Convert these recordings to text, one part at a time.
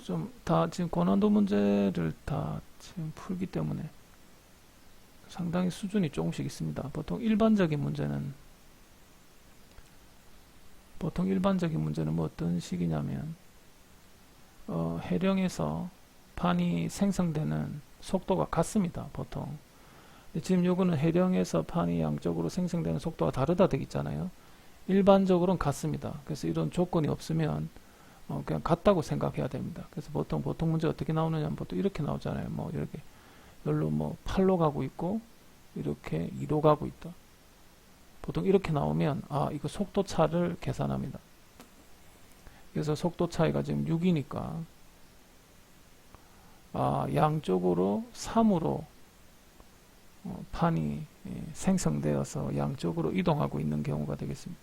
좀 다 지금 고난도 문제를 다 지금 풀기 때문에 상당히 수준이 조금씩 있습니다. 보통 일반적인 문제는 뭐 어떤 식이냐면 해령에서 판이 생성되는 속도가 같습니다. 보통. 지금 요거는 해령에서 판이 양쪽으로 생성되는 속도가 다르다 되어 있잖아요. 일반적으로는 같습니다. 그래서 이런 조건이 없으면 그냥 같다고 생각해야 됩니다. 그래서 보통 문제 어떻게 나오느냐 하면 보통 이렇게 나오잖아요. 뭐 이렇게 여기로 뭐 8로 가고 있고 이렇게 2로 가고 있다. 보통 이렇게 나오면 이거 속도 차를 계산합니다. 그래서 속도 차이가 지금 6이니까 양쪽으로 3으로 판이 생성되어서 양쪽으로 이동하고 있는 경우가 되겠습니다.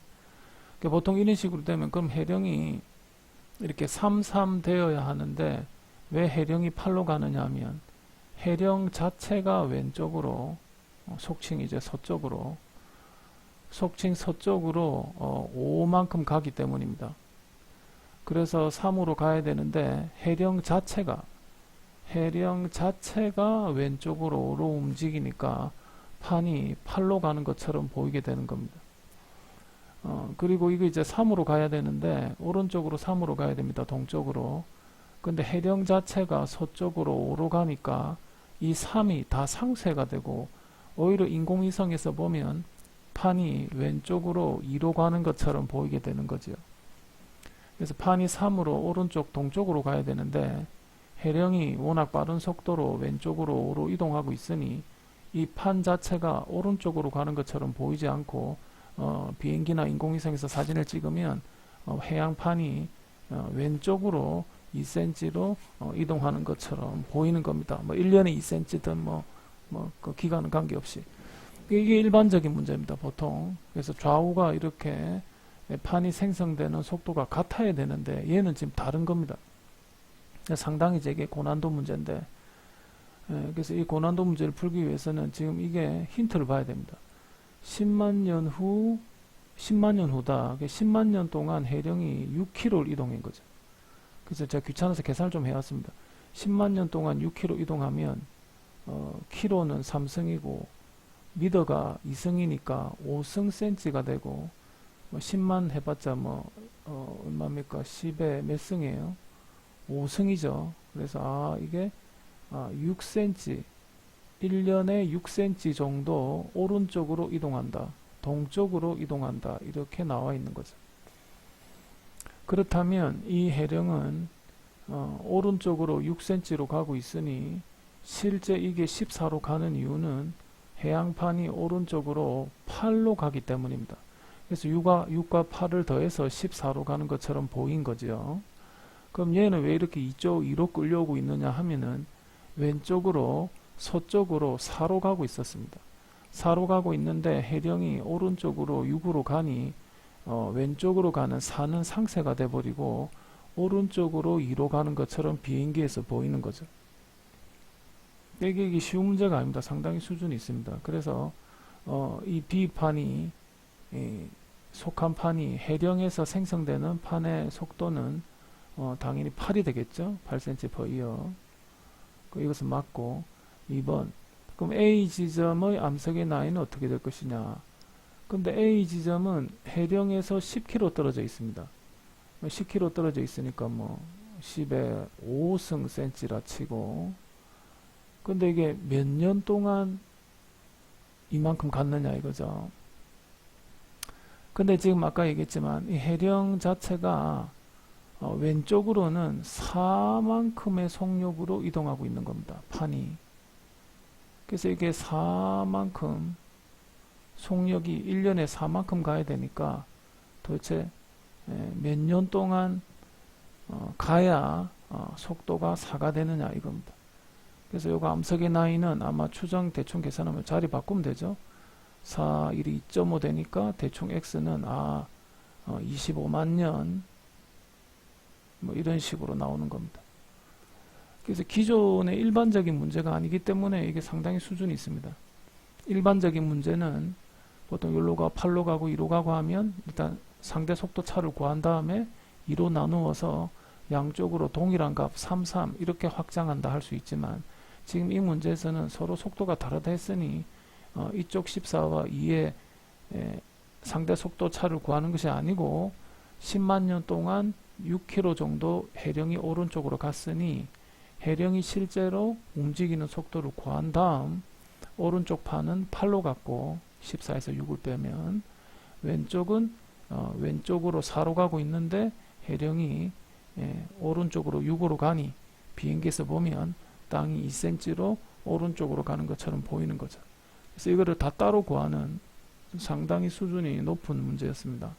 그러니까 보통 이런 식으로 되면 그럼 해령이 이렇게 3, 3 되어야 하는데 왜 해령이 8로 가느냐 하면 해령 자체가 왼쪽으로 속칭 이제 서쪽으로 5만큼 가기 때문입니다. 그래서 3으로 가야 되는데 해령 자체가 왼쪽으로 5로 움직이니까 판이 8로 가는 것처럼 보이게 되는 겁니다. 그리고 이거 이제 3으로 가야 되는데 오른쪽으로 3으로 가야 됩니다. 동쪽으로. 근데 해령 자체가 서쪽으로 5로 가니까 이 3이 다 상쇄가 되고 오히려 인공위성에서 보면 판이 왼쪽으로 2로 가는 것처럼 보이게 되는 거죠. 그래서 판이 3으로 오른쪽 동쪽으로 가야 되는데 해령이 워낙 빠른 속도로 왼쪽으로 5로 이동하고 있으니 이 판 자체가 오른쪽으로 가는 것처럼 보이지 않고 비행기나 인공위성에서 사진을 찍으면 해양판이 왼쪽으로 2cm로 이동하는 것처럼 보이는 겁니다. 뭐 1년에 2cm든 그 기간은 관계없이. 이게 일반적인 문제입니다. 보통. 그래서 좌우가 이렇게 판이 생성되는 속도가 같아야 되는데 얘는 지금 다른 겁니다. 상당히 이게 고난도 문제인데 그래서 이 고난도 문제를 풀기 위해서는 지금 이게 힌트를 봐야 됩니다. 10만 년 후다. 10만 년 동안 해령이 6km를 이동한 거죠. 그래서 제가 귀찮아서 계산을 좀 해왔습니다. 10만 년 동안 6km 이동하면 키로는 3승이고 미터가 2승이니까 5승 센치가 되고 10만 해봤자 얼마입니까? 10에 몇 승이에요? 5승이죠. 그래서 이게 6cm 1년에 6cm 정도 오른쪽으로 이동한다. 동쪽으로 이동한다. 이렇게 나와 있는 거죠. 그렇다면 이 해령은 오른쪽으로 6cm로 가고 있으니 실제 이게 14로 가는 이유는 해양판이 오른쪽으로 8로 가기 때문입니다. 그래서 6과 8을 더해서 14로 가는 것처럼 보인 거죠. 그럼 얘는 왜 이렇게 2로 끌려오고 있느냐 하면은 왼쪽으로 서쪽으로 4로 가고 있었습니다. 4로 가고 있는데 해령이 오른쪽으로 6으로 가니 왼쪽으로 가는 4는 상쇄가 돼버리고 오른쪽으로 2로 가는 것처럼 비행기에서 보이는 거죠. 이게 쉬운 문제가 아닙니다. 상당히 수준이 있습니다. 그래서 이 B판이 속한 판이 해령에서 생성되는 판의 속도는 당연히 8이 되겠죠. 8cm/year. 이것은 맞고 2번 그럼 A 지점의 암석의 나이는 어떻게 될 것이냐. 근데 A 지점은 해령에서 10km 떨어져 있습니다. 10km 떨어져 있으니까 10에 5승 cm라 치고 근데 이게 몇 년 동안 이만큼 갔느냐 이거죠. 근데 지금 아까 얘기했지만 이 해령 자체가 왼쪽으로는 4만큼의 속력으로 이동하고 있는 겁니다. 판이. 그래서 이게 4만큼 속력이 1년에 4만큼 가야 되니까 도대체 몇 년 동안 가야 속도가 4가 되느냐 이겁니다. 그래서 요거 암석의 나이는 아마 추정 대충 계산하면 자리 바꾸면 되죠. 4, 1이 2.5 되니까 대충 x는 25만 년 이런 식으로 나오는 겁니다. 그래서 기존의 일반적인 문제가 아니기 때문에 이게 상당히 수준이 있습니다. 일반적인 문제는 보통 여기로 가 8로 가고 2로 가고 하면 일단 상대 속도 차를 구한 다음에 2로 나누어서 양쪽으로 동일한 값 3, 3 이렇게 확장한다 할 수 있지만 지금 이 문제에서는 서로 속도가 다르다 했으니 이쪽 14와 2의 상대 속도 차를 구하는 것이 아니고 10만 년 동안 6km 정도 해령이 오른쪽으로 갔으니 해령이 실제로 움직이는 속도를 구한 다음 오른쪽 판은 8로 갔고 14에서 6을 빼면 왼쪽은 왼쪽으로 4로 가고 있는데 해령이 오른쪽으로 6으로 가니 비행기에서 보면 땅이 2cm로 오른쪽으로 가는 것처럼 보이는 거죠. 그래서 이거를 다 따로 구하는 상당히 수준이 높은 문제였습니다.